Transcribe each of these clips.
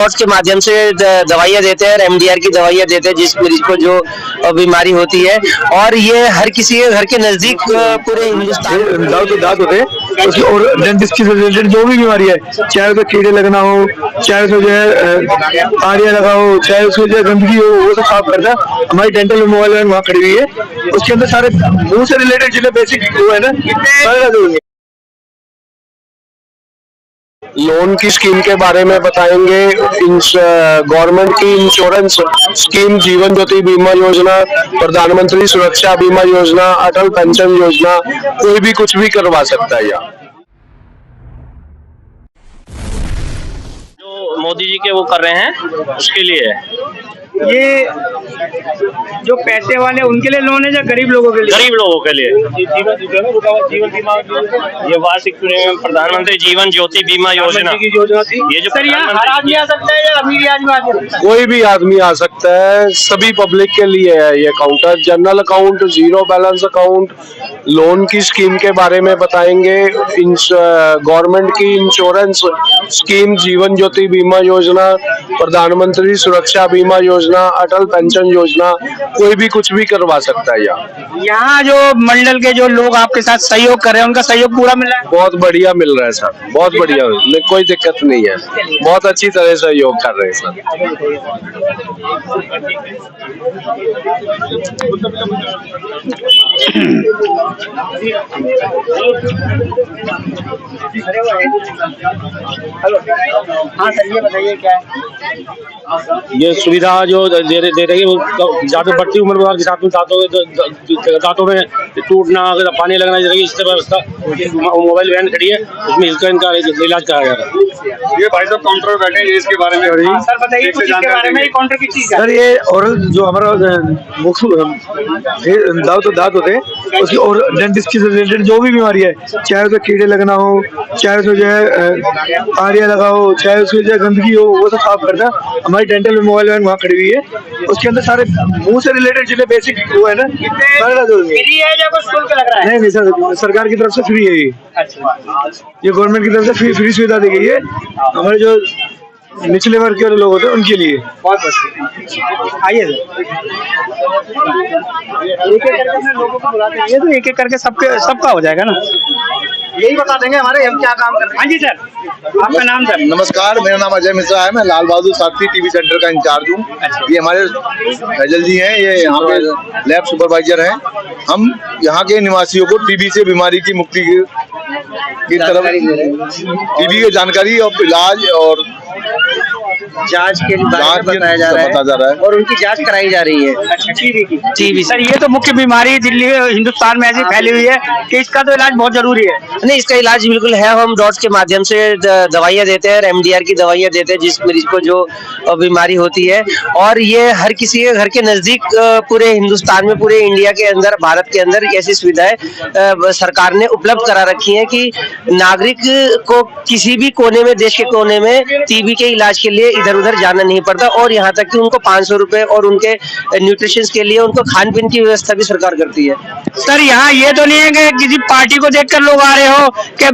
Dots के माध्यम से दवाइयाँ देते हैं और एमडीआर की दवाइयाँ देते हैं जिस मरीज को जो बीमारी होती है। और ये हर किसी के घर के नजदीक पूरे हिंदुस्तान दांत होते हैं उसकी, और डेंटिस्ट की रिलेटेड जो भी बीमारी है, चाहे उसको कीड़े लगना हो, चाहे उसको जो है आड़िया लगा हो, चाहे उसको जो है गंदगी हो, वो सब साफ करता है। हमारी डेंटल मोबाइल वैन वहाँ खड़ी हुई है, उसके अंदर सारे मुंह से रिलेटेड जितने बेसिक वो है ना सारे। लोन की स्कीम के बारे में बताएंगे। गवर्नमेंट की इंश्योरेंस स्कीम, जीवन ज्योति बीमा योजना, प्रधानमंत्री सुरक्षा बीमा योजना, अटल पेंशन योजना, कोई भी कुछ भी करवा सकता है यहाँ। जो मोदी जी के वो कर रहे हैं उसके लिए है। ये जो पैसे वाले उनके लिए लोन है या गरीब लोगों के लिए? गरीब लोगों के लिए जीवन बीमा, ये वार्षिक प्रीमियम प्रधानमंत्री जीवन ज्योति बीमा योजना की योजना थी। ये जो सर यहाँ हर आदमी आ सकता है या अमीर आदमी आ सकता है? कोई भी आदमी आ सकता है, सभी पब्लिक के लिए है ये counter. General account, zero balance account, loan की स्कीम के बारे में बताएंगे। गवर्नमेंट की इंश्योरेंस स्कीम, जीवन ज्योति बीमा योजना, प्रधानमंत्री सुरक्षा बीमा योजना, अटल पेंशन योजना, कोई भी कुछ भी करवा सकता है यहाँ जो मंडल के जो लोग आपके साथ सहयोग कर रहे हैं उनका सहयोग पूरा मिल रहा है? बहुत बढ़िया मिल रहा है सर, बहुत बढ़िया, कोई दिक्कत नहीं है, बहुत अच्छी तरह से सहयोग कर रहे हैं सर। हाँ सर, ये बताइए क्या है ये सुविधा जो दे रही है वो ज्यादा बढ़ती उम्र के साथ में दांतों में टूटना, पानी लगना, इस व्यवस्था मोबाइल वैन खड़ी है, उसमें इसका इनका इलाज कराया जा रहा है। ये भाई साहब काउंटर पे बैठे हैं, इसके बारे में सर बताइए कुछ इसके बारे में। काउंटर की चीज है सर, ये ओरल जो हमारा दांत होते हैं उसकी, और डेंटिस्ट की रिलेटेड जो भी बीमारी है, चाहे उसको कीड़े लगना हो, चाहे उसको जो है आड़िया लगा हो, चाहे उसकी जो है गंदगी हो, वो सब साफ करता है। हमारी डेंटल मोबाइल वैन वहाँ खड़ी हुई है, उसके अंदर सारे मुंह से रिलेटेड जितने बेसिक वो है ना सारे। फ्री है या कुछ शुल्क लग रहा है? नहीं सर, सरकार की तरफ से फ्री है ये। अच्छा, ये गवर्नमेंट की तरफ से फ्री सुविधा दी गई है हमारे जो निचले वर्ग के लोग होते हैं उनके लिए। बहुत बढ़िया। आइए सर, एक एक करके अपने लोगों को बुलाते हैं, तो एक एक करके सबका हो जाएगा ना, यही बता देंगे हमारे हम क्या काम कर रहे हैं। हाँ जी सर, आपका नाम सर? नमस्कार, मेरा नाम अजय मिश्रा है, मैं लाल बहादुर शास्त्री टीबी सेंटर का इंचार्ज हूँ। ये हमारे फैजल जी हैं, ये यहाँ पे लैब सुपरवाइजर हैं। हम यहाँ के निवासियों को टीबी से बीमारी की मुक्ति की तरफ टीबी की जानकारी और इलाज और जांच के बारे में बताया जा रहा है और उनकी जांच कराई जा रही है। अच्छा, टीबी सर, ये तो मुख्य बीमारी दिल्ली हिंदुस्तान में ऐसी फैली हुई है कि इसका तो इलाज बहुत जरूरी है। नहीं, इसका इलाज बिल्कुल है। हम डॉट्स के माध्यम से दवाइयाँ देते हैं और एमडीआर की दवाइयाँ देते हैं जिस मरीज को जो बीमारी होती है। और ये हर किसी के घर के नजदीक पूरे हिंदुस्तान में, पूरे इंडिया के अंदर, भारत के अंदर ऐसी सुविधाएं सरकार ने उपलब्ध करा रखी है कि नागरिक को किसी भी कोने में, देश के कोने में टीबी के इलाज के लिए इधर उधर जाना नहीं पड़ता। और यहाँ तक कि उनको 500 रुपए और उनके न्यूट्रिशन के लिए उनको खान पीन की व्यवस्था भी सरकार करती है। सर यहाँ ये तो नहीं है कि किसी पार्टी को देखकर लोग आ रहे हो कि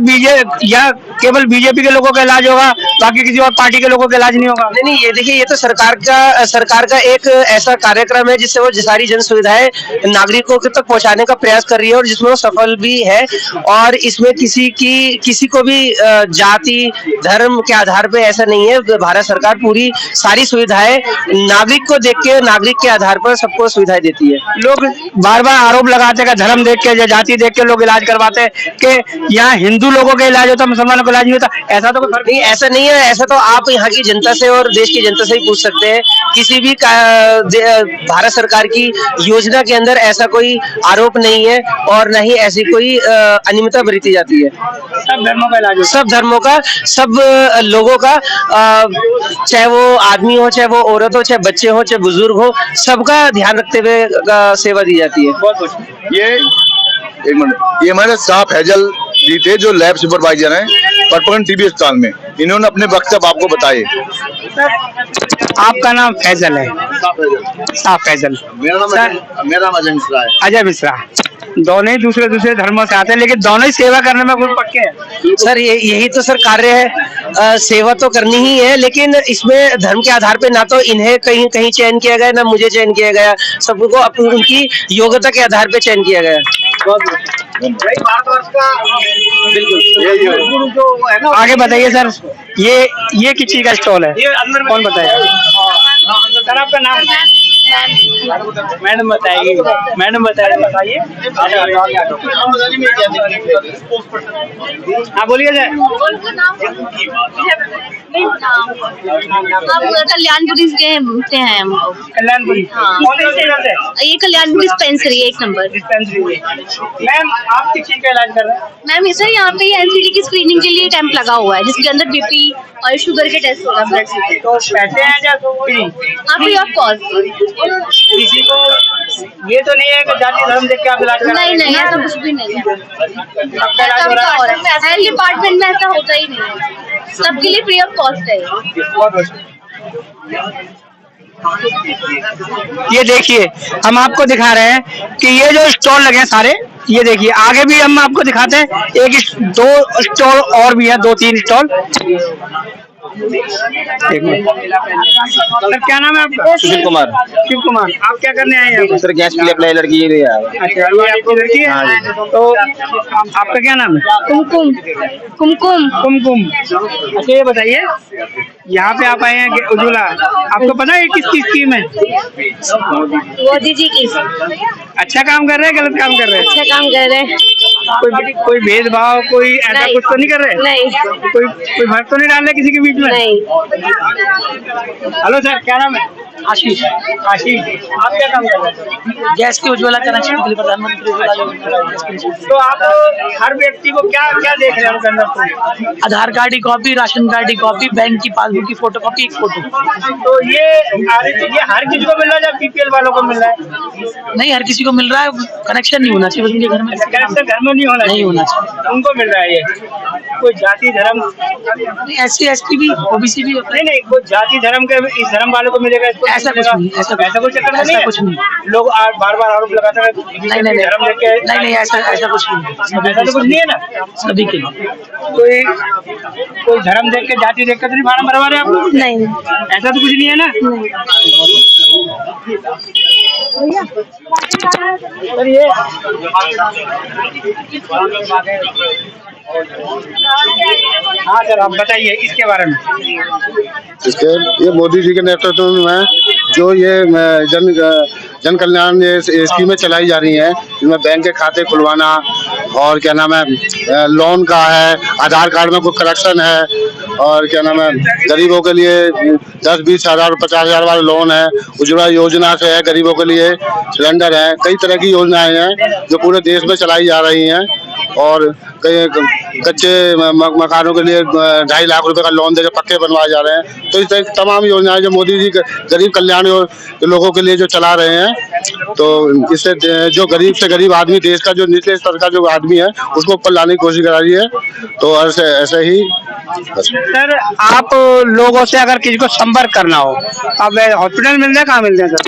या केवल बीजेपी के लोगों का इलाज होगा, बाकी किसी और पार्टी के लोगों का इलाज नहीं होगा? नहीं, ये देखिए, ये तो सरकार का एक ऐसा कार्यक्रम है जिससे वो सारी जन सुविधाएं नागरिकों तक पहुंचाने का प्रयास कर रही है और जिसमें वो सफल भी है। और इसमें किसी को भी जाति धर्म के आधार पे ऐसा नहीं है। भारत सरकार पूरी सारी सुविधाएं नागरिक को देख के, नागरिक के आधार पर सबको सुविधाएं देती है। लोग बार बार आरोप लगाते हैं कि धर्म देख के या जाति देख के लोग इलाज करवाते हैं कि यहाँ हिंदू लोगों का इलाज होता है, मुसलमानों का इलाज नहीं होता। ऐसा तो कोई फर्क नहीं, ऐसा नहीं है। ऐसा तो आप यहाँ की जनता से और देश की जनता से ही पूछ सकते हैं। किसी भी भारत सरकार की योजना के अंदर ऐसा कोई आरोप नहीं है और न ही ऐसी कोई अनियमितता बरती जाती है। सब धर्मों का इलाज, सब धर्मों का, सब लोगों का, चाहे वो आदमी हो, चाहे वो औरत हो, चाहे बच्चे हो, चाहे बुजुर्ग हो, सबका ध्यान रखते हुए सेवा दी जाती है। बहुत कुछ। ये एक मिनट, ये हमारे शाह फैजल जी थे जो लैब सुपरवाइजर हैं परपगंज टीबी अस्पताल में, इन्होंने अपने वक्तव्य आपको बताए। आपका नाम फैजल है? साहब फैजल। मेरा नाम अजय मिश्रा है। अजय मिश्रा। दोनों ही दूसरे धर्मों से आते हैं, लेकिन दोनों ही सेवा करने में खुद पक्के हैं। सर यही तो सर कार्य है, सेवा तो करनी ही है, लेकिन इसमें धर्म के आधार पे ना तो इन्हें कहीं कहीं चयन किया गया, ना मुझे चयन किया गया, सबको अपनी उनकी योग्यता के आधार पे चयन किया गया। आगे बताइए सर, ये किस चीज का स्टॉल है? कौन बताएगा? सर आपका नाम? मैडम बताइए। मैडम बताइए। हाँ बोलिए सर। आप कल्याणपुरी से हैं हम लोग। कल्याणपुरी? हाँ। कौन सी जगह से? ये कल्याणपुरी डिस्पेंसरी है, 1 नंबर डिस्पेंसरी में। मैम आप किस चीज का इलाज कर रहे हैं? मैम सर यहाँ पे एनसीडी की स्क्रीनिंग के लिए कैंप लगा हुआ है, जिसके अंदर बीपी और शुगर के टेस्ट होगा, ब्लड से। तो पैसे हैं या फ्री? हाँ, फ्री ऑफ कॉस्ट। किसी को ये तो नहीं है कि जाति धर्म देख के आप इलाज कर रहे हैं? नहीं, ऐसा कुछ भी नहीं है। सबका इलाज हो रहा है? हेल्थ डिपार्टमेंट में ऐसा होता ही नहीं है, सबके लिए फ्री ऑफ कॉस्ट है। ये देखिए, हम आपको दिखा रहे हैं कि ये जो स्टॉल लगे हैं सारे, ये देखिए आगे भी हम आपको दिखाते हैं, 2 स्टॉल और भी है, 2-3 स्टॉल। सर क्या नाम है आपका? सुशील कुमार। शिव कुमार। आप क्या करने आए हैं? सर गैस के लिए अप्लाई लड़की ये लिया है। अच्छा, ये आपकी लड़की है? तो आपका क्या नाम है? कुमकुम। कुमकुम। कुमकुम। अच्छा ये बताइए, यहाँ पे आप आए हैं उज्ज्वला, आपको पता है किसकी स्कीम है? मोदी जी की। अच्छा काम कर रहे हैं, गलत काम कर रहे हैं? अच्छा काम कर रहे हैं। कोई भेदभाव, कोई ऐसा नहीं। कुछ तो नहीं कर रहे? नहीं। कोई भर तो नहीं डाल रहे किसी के बीच में? नहीं। हेलो सर, क्या नाम है? आशीष। आशीष, आप क्या काम कर रहे हैं? गैस की उज्ज्वला कनेक्शन के लिए प्रधानमंत्री उज्ज्वला योजना। तो आप हर व्यक्ति को क्या क्या देख रहे हो अंदर? आधार कार्ड की कॉपी, राशन कार्ड की कॉपी, बैंक की पासबुक की फोटो कॉपी, 1 फोटो। तो ये हर किसी को मिल रहा है या बीपीएल वालों को मिल रहा है? नहीं, हर किसी को मिल रहा है, कनेक्शन नहीं होना चाहिए उनके घर में। कनेक्शन घर में नहीं होना चाहिए। उनको मिल रहा है ये। कोई जाति धर्म? SC ST भी, OBC भी। नहीं, कोई जाति धर्म के इस धर्म वालों को मिलेगा, इसको ऐसा कुछ नहीं, ऐसा कोई चक्कर नहीं है? कुछ नहीं। लोग बार आरोप लगाते हैं नहीं, धर्म देख के। नहीं, ऐसा कुछ नहीं। ऐसा तो कुछ नहीं है ना? सभी के लिए। कोई धर्म देख के, जाति देख के तो नहीं फार्म भरवा रहे आप? नहीं। ऐसा तो कुछ नहीं है ना? सर ये हाँ सर, आप बताइए इसके बारे में। ये मोदी जी के नेतृत्व में जो ये जन कल्याण स्कीमें चलाई जा रही हैं, इनमें बैंक के खाते खुलवाना और क्या नाम है, लोन का है, आधार कार्ड में कोई करेक्शन है, और क्या नाम है, गरीबों के लिए 10-20 हजार 50 हजार वाला लोन है, उज्ज्वला योजना से है, गरीबों के लिए सिलेंडर है, कई तरह की योजनाएं हैं जो पूरे देश में चलाई जा रही हैं। और कई कच्चे मकानों के लिए 2.5 लाख रुपए का लोन देकर पक्के बनवाए जा रहे हैं। तो इस तरह तमाम योजनाएं जो मोदी जी गरीब कल्याण लोगों के लिए जो चला रहे हैं, तो इससे जो गरीब से गरीब आदमी, देश का जो निचले स्तर का जो आदमी है, उसको ऊपर लाने की कोशिश करा रही है। तो ऐसे ही सर, आप लोगों से अगर किसी को संपर्क करना हो, अब हॉस्पिटल मिलते हैं, कहाँ मिलते हैं सर?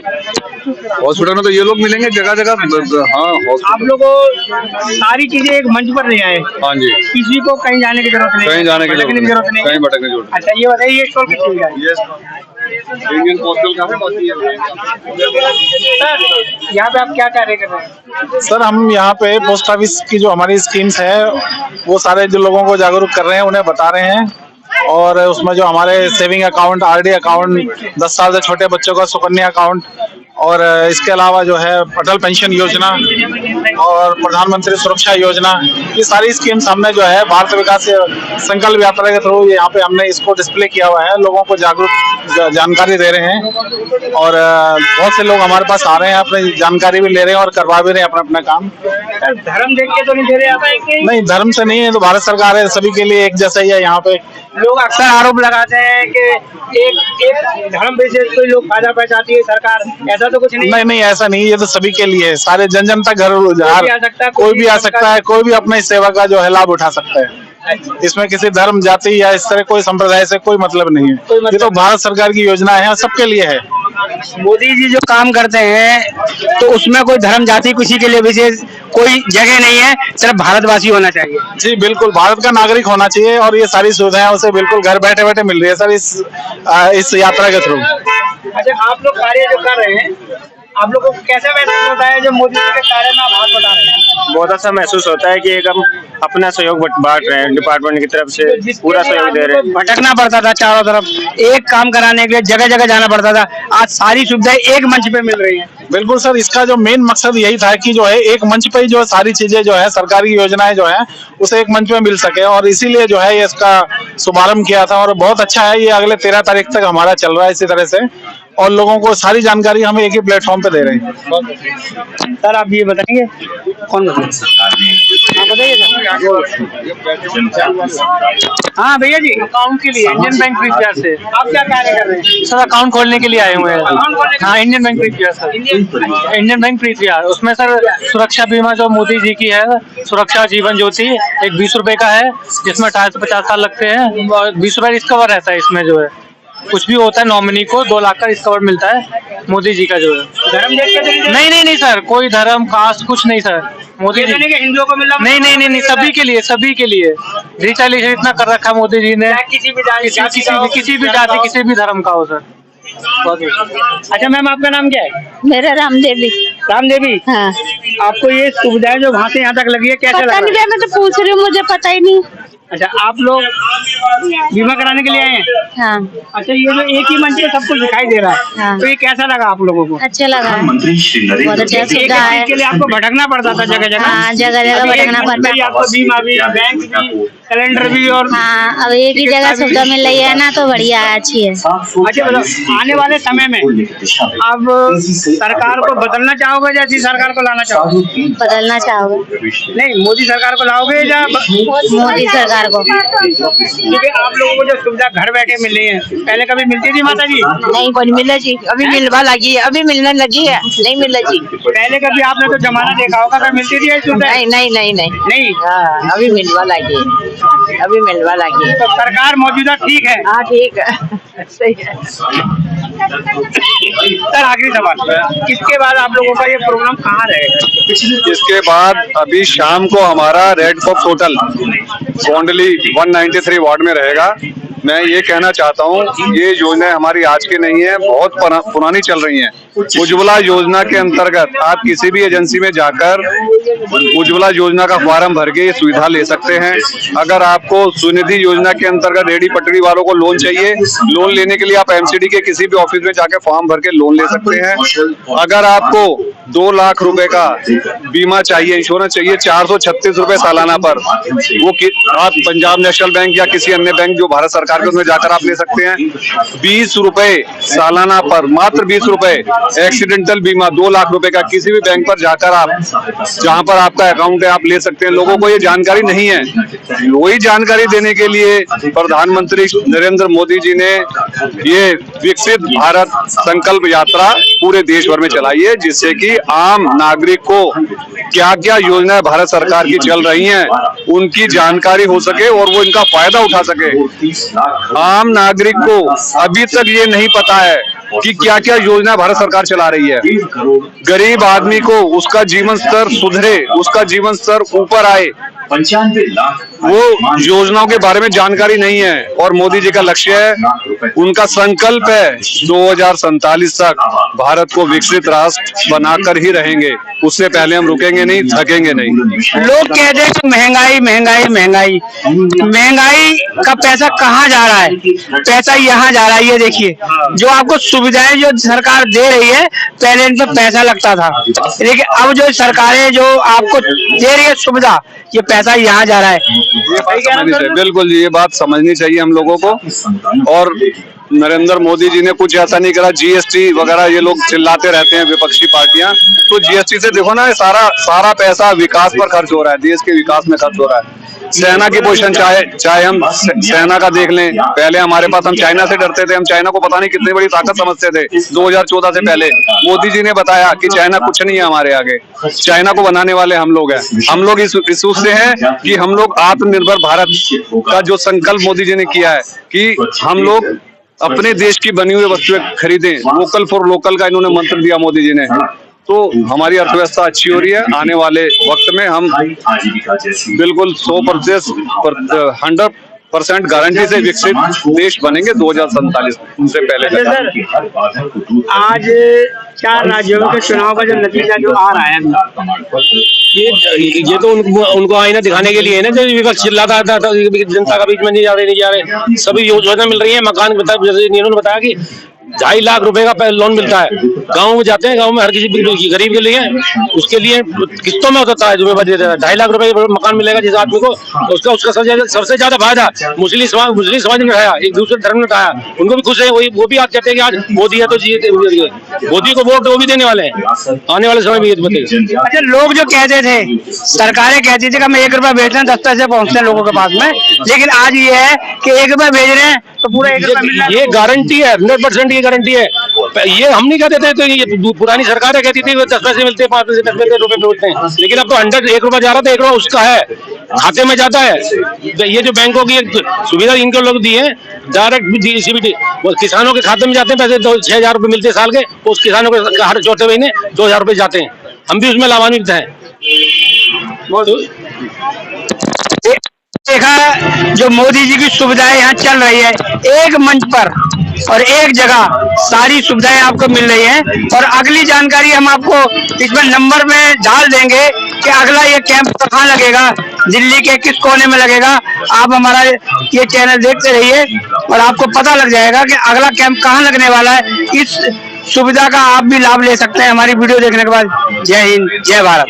हॉस्पिटल में तो ये लोग मिलेंगे जगह जगह। हाँ, आप लोग सारी चीजें एक मंच पर ले आए। हाँ जी, किसी को कहीं जाने की जरूरत नहीं, कहीं जाने की भटकने जरूरत नहीं, कहीं भटकने की जरूरत। अच्छा ये बताइए, ये स्टॉल कितने का है? इंडियन पोस्टल का है। सर यहाँ पे आप क्या कार्य कर रहे हैं? सर हम यहाँ पे पोस्ट ऑफिस की जो हमारी स्कीम्स है, वो सारे जो लोगों को जागरूक कर रहे हैं, उन्हें बता रहे हैं। और उसमें जो हमारे सेविंग अकाउंट, RD अकाउंट, 10 साल से छोटे बच्चों का सुकन्या अकाउंट, और इसके अलावा जो है अटल पेंशन योजना और प्रधानमंत्री सुरक्षा योजना, ये सारी स्कीम्स हमने जो है भारत विकास संकल्प यात्रा के थ्रू यहाँ पे हमने इसको डिस्प्ले किया हुआ है, लोगों को जागरूक जानकारी दे रहे हैं। और बहुत से लोग हमारे पास आ रहे हैं, अपनी जानकारी भी ले रहे हैं और करवा भी रहे हैं अपना काम। धर्म देख के तो नहीं दे रहे आप? नहीं, धर्म से नहीं है, तो भारत सरकार है, सभी के लिए एक जैसा ही है। यहाँ पे लोग अक्सर आरोप लगाते हैं कि एक धर्म विशेष कोई लोग फायदा पहुंचाती है सरकार, ऐसा तो कुछ नहीं? नहीं, ऐसा नहीं, ये तो सभी के लिए है, सारे जन जन तक घर कोई भी आ सकता है, कोई भी अपने इस सेवा का जो है लाभ उठा सकता है। इसमें किसी धर्म, जाति या इस तरह कोई संप्रदाय से कोई मतलब नहीं है। ये तो भारत सरकार की योजना है और सबके लिए है। मोदी जी जो काम करते हैं तो उसमें कोई धर्म, जाति किसी के लिए विशेष कोई जगह नहीं है, सिर्फ भारतवासी होना चाहिए। जी बिल्कुल, भारत का नागरिक होना चाहिए और ये सारी सुविधाएं उसे बिल्कुल घर बैठे बैठे मिल रही है सर इस यात्रा के थ्रू। अच्छा, आप लोग कार्य जो कर रहे हैं, आप लोगों को कैसे महसूस होता है जो मोदी जी के कार्य में आप हाथ बटा रहे हैं? बहुत अच्छा महसूस होता है कि एक हम अपना सहयोग बांट रहे हैं, डिपार्टमेंट की तरफ से पूरा सहयोग दे रहे हैं। भटकना पड़ता था चारों तरफ, एक काम कराने के लिए जगह जगह जाना पड़ता था, आज सारी सुविधाएं एक मंच पे मिल रही हैं। बिल्कुल सर, इसका जो मेन मकसद यही था कि जो है एक मंच पे जो सारी चीजें जो है सरकारी योजनाएं जो है उसे एक मंच पे मिल सके, और इसीलिए जो है ये इसका शुभारंभ किया था और बहुत अच्छा है। ये अगले 13 तारीख तक हमारा चल रहा है इसी तरह से, और लोगों को सारी जानकारी हम एक ही प्लेटफॉर्म पे दे रहे हैं। सर आप ये बताएंगे कौन बताइए सर। हाँ भैया जी, अकाउंट के लिए इंडियन बैंक फ्री फेयर से आप क्या कार्य कर रहे हैं? सर अकाउंट खोलने के लिए आए हुए हैं। हाँ, Indian bank free fair sir, Indian bank free fair. उसमें सर सुरक्षा बीमा जो मोदी जी की है, सुरक्षा जीवन ज्योति, एक 20 रुपए का है जिसमें 28 से 50 साल लगते हैं और 20 रुपए रिस्क कवर रहता है। इसमें जो है कुछ भी होता है नॉमिनी को 2 लाख का रिस्क कवर मिलता है मोदी जी का जो है। धर्म देख के नहीं सर, कोई धर्म कास्ट कुछ नहीं सर। मोदी जी हिंदुओं को मिला? नहीं, सभी के लिए डिजिटलाइजेशन इतना कर रखा मोदी जी ने, किसी भी जाति, किसी भी धर्म का हो सर। अच्छा मैम, आपका नाम क्या है? मेरा राम देवी। राम देवी, हाँ। आपको ये सुविधाएं जो वहाँ से यहाँ तक लगी है कैसे लगा? पता नहीं, मैं तो पूछ रही हूँ, मुझे पता ही नहीं। अच्छा, आप लोग बीमा कराने के लिए आए हैं? हाँ। अच्छा, ये जो एक ही मंच पे सब कुछ दिखाई दे रहा है, हाँ। तो ये कैसा लगा आप लोगों को? अच्छा लगा है, बहुत अच्छा सुविधा है। के लिए आपको भटकना पड़ता था जगह जगह? हाँ, जगह जगह भटकना पड़ता है। आपको बीमा भी, बैंक भी, कैलेंडर भी, और हाँ, अब एक ही जगह सुविधा मिल रही है ना, तो बढ़िया है, अच्छी है। अच्छा, आने वाले समय में अब सरकार को बदलना चाहोगे या इसी सरकार को लाना चाहोगे? बदलना चाहोगे? नहीं, मोदी सरकार को लाओगे या मोदी सरकार को? क्योंकि आप लोगों को जो सुविधा घर बैठे मिल रही है, पहले कभी मिलती थी माता जी? नहीं, कोई मिले जी, अभी मिलवा लगी है, अभी मिलने लगी है, नहीं मिले जी। पहले कभी आपने तो जमाना देखा होगा, फिर मिलती थी सुविधा? नहीं, हाँ, अभी मिलवा लगी है, अभी मिलवा लगी है। तो सरकार मौजूदा ठीक है? हाँ, ठीक है, सही है। सर आखिरी सवाल, इसके बाद आप लोगों का ये प्रोग्राम कहाँ रहेगा? इसके बाद अभी शाम को हमारा रेड फॉक्स होटल गोंडली 193 वार्ड में रहेगा। मैं ये कहना चाहता हूँ, ये योजना हमारी आज की नहीं है, बहुत पुरानी चल रही है। उज्ज्वला योजना के अंतर्गत आप किसी भी एजेंसी में जाकर उज्ज्वला योजना का फॉर्म भर के ये सुविधा ले सकते हैं। अगर आपको सुनिधि योजना के अंतर्गत रेडी पटरी वालों को लोन चाहिए, लोन लेने के लिए आप एमसीडी के किसी भी ऑफिस में जाकर फॉर्म भर के लोन ले सकते हैं। अगर आपको 2 लाख रुपए का बीमा चाहिए, इंश्योरेंस चाहिए 436 रुपए सालाना पर, वो आप पंजाब नेशनल बैंक या किसी अन्य बैंक जो भारत सरकार के उसमें जाकर आप ले सकते हैं। 20 रुपए सालाना पर, मात्र 20 रुपए एक्सीडेंटल बीमा 2 लाख रुपए का किसी भी बैंक पर जाकर आप जहां पर आपका अकाउंट है आप ले सकते हैं। लोगों को ये जानकारी नहीं है, वही जानकारी देने के लिए प्रधानमंत्री नरेंद्र मोदी जी ने ये विकसित भारत संकल्प यात्रा पूरे देश भर में चलाई है, जिससे कि आम नागरिक को क्या क्या योजनाएं भारत सरकार की चल रही हैं उनकी जानकारी हो सके और वो इनका फायदा उठा सके। आम नागरिक को अभी तक ये नहीं पता है कि क्या क्या योजना भारत सरकार चला रही है। गरीब आदमी को उसका जीवन स्तर सुधरे, उसका जीवन स्तर ऊपर आए, 95 लाख वो योजनाओं के बारे में जानकारी नहीं है। और मोदी जी का लक्ष्य है, उनका संकल्प है 2047 तक भारत को विकसित राष्ट्र बनाकर ही रहेंगे। उससे पहले हम रुकेंगे नहीं, थकेंगे नहीं। लोग कहते हैं कि महंगाई महंगाई महंगाई, महंगाई का पैसा कहाँ जा रहा है? पैसा यहाँ जा रहा है। ये देखिए, जो आपको सुविधाएं जो सरकार दे रही है, पहले इन पर पैसा लगता था, लेकिन अब जो सरकारें जो आपको दे रही है सुविधा, ये पैसा यहाँ जा रहा है। ये बात समझनी चाहिए, बिल्कुल ये बात समझनी चाहिए हम लोगों को। और नरेंद्र मोदी जी ने कुछ ऐसा नहीं करा। जीएसटी वगैरह ये लोग चिल्लाते रहते हैं विपक्षी पार्टियां, तो जीएसटी से देखो ना, सारा पैसा विकास पर खर्च हो रहा है, देश के विकास में खर्च हो रहा है। सेना की पोजीशन चाहे हम सेना का देख लें, पहले हमारे पास, हम चाइना से डरते थे, हम चाइना को पता नहीं कितनी बड़ी ताकत समझते थे 2014 से पहले। मोदी जी ने बताया कि चाइना कुछ नहीं है हमारे आगे, चाइना को बनाने वाले हम लोग हैं। हम लोग इस उससे हैं कि हम लोग आत्मनिर्भर भारत का जो संकल्प मोदी जी ने किया है कि हम लोग अपने देश की बनी हुई वस्तुएं खरीदें, वोकल फॉर लोकल का इन्होंने मंत्र दिया मोदी जी ने, तो हमारी अर्थव्यवस्था अच्छी हो रही है। आने वाले वक्त में हम बिल्कुल 100% गारंटी से विकसित देश बनेंगे 2047 में, उससे पहले। आज 4 राज्यों के चुनाव का जो नतीजा जो आ रहा है, ये तो उनको आईना दिखाने के लिए है ना, जो विपक्ष चिल्लाता था जनता का बीच में नहीं जा रहे। सभी योजना मिल रही है। मकान इन्होंने बताया कि 2.5 लाख रुपए का लोन मिलता है। गाँव में जाते हैं, गाँव में हर किसी गरीब के लिए, उसके लिए किस्तों में होता है, जो 2.5 लाख रुपए मकान मिलेगा जिस आदमी को, उसका सबसे ज्यादा फायदा मुस्लिम समाज ने उठाया, एक दूसरे धर्म ने उठाया, उनको भी खुश है। वो भी आज कहते हैं कि आज मोदी है तो मोदी को वोट वो भी देने वाले हैं, आने वाले समय में ये। अच्छा, लोग जो कहते थे, सरकारें कहती थी कि हम 1 रुपया भेज रहे हैं 10 पैसे पहुंचते हैं लोगों के पास में, लेकिन आज ये है कि 1 रुपया भेज रहे हैं तो पूरा 1 रुपया मिल रहा है। ये गारंटी है, 100% ये गारंटी है। ये हम नहीं कहते थे, तो ये पुरानी सरकारें कहती थी 10 पैसे मिलते हैं, 5 पैसे 10 पैसे रुपए मिलते हैं, लेकिन अब तो 1 रुपया जा रहा था, 1 रुपया उसका है, खाते में जाता है। ये जो बैंकों की सुविधा इनको लोग दी है, डायरेक्ट सीबीडी किसानों के खाते में जाते हैं पैसे, 6,000 रुपए मिलते हैं साल के, उस किसानों के हर चौथे महीने 2,000 रुपए जाते हैं, हम भी उसमें लाभान्वित हैं। देखा जो मोदी जी की सुविधाएं यहाँ चल रही है, एक मंच पर और एक जगह सारी सुविधाएं आपको मिल रही हैं। और अगली जानकारी हम आपको इसमें नंबर में डाल देंगे कि अगला ये कैंप कहाँ लगेगा, दिल्ली के किस कोने में लगेगा। आप हमारा ये चैनल देखते रहिए और आपको पता लग जाएगा कि अगला कैंप कहाँ लगने वाला है। इस सुविधा का आप भी लाभ ले सकते हैं हमारी वीडियो देखने के बाद। जय हिंद, जय भारत।